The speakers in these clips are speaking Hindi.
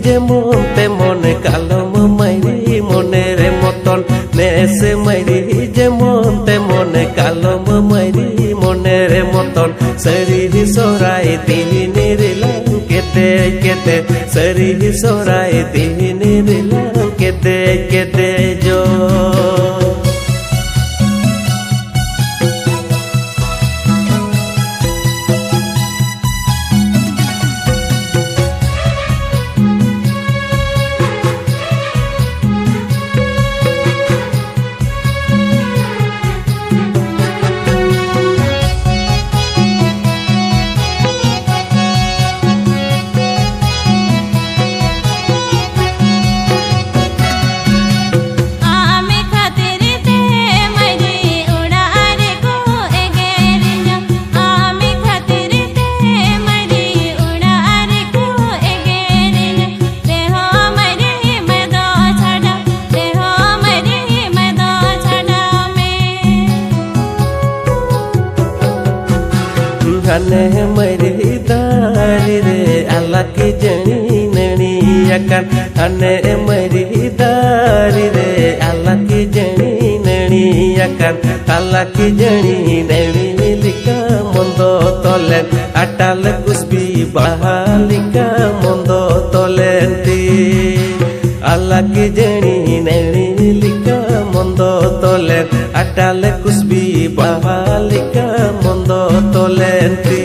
যেমন তেমন কালম মাইরি মনের মতন নেশে মাইরি যেমন তেমন কালম মাইরি মনের মতন শরীর সরাই দিনের কেতে কেতে শরীর সরাই দিনের কেতে কেতে জো हने मरी दारी रे अल्लाह की जनी ननी अकन हने मरी दारी रे अल्लाह की जनी ननी अकन अल्लाह की जनी ननी लिका मंदो तोलेन अटल कुस्बी बहालिका मंदो तोलेन ती अल्लाह की जनी ननी लिका मंदो तोलेन अटल कुस्बी बहालिका मंदो तोलेन ती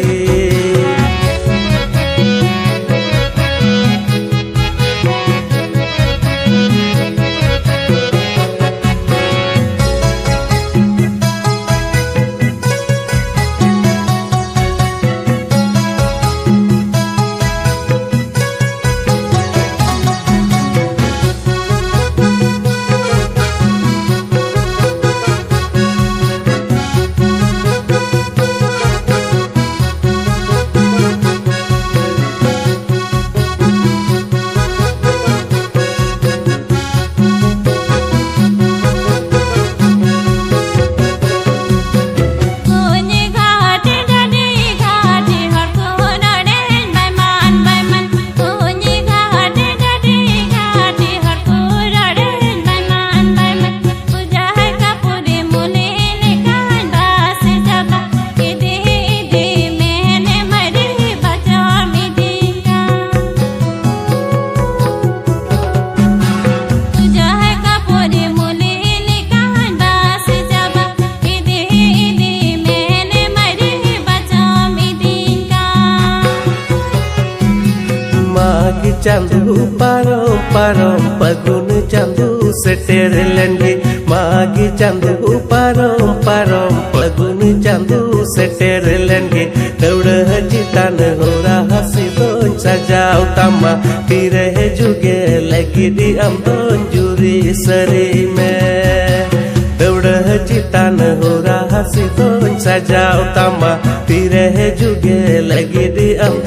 मागी चांदू पारम पारम पगुन चांदू सेटेर लेंडी मागी चांदू पारम पारम पगुन चांदू सेटेर लेंडी दौड़ चितान होरा हसी दोन सजाओ तमा तीरे जुगे लगी दी हम दोन जुरी सरी में दौड़ चितान होरा हसी दोन सजाओ तमा तीरे जुगे लगी दी हम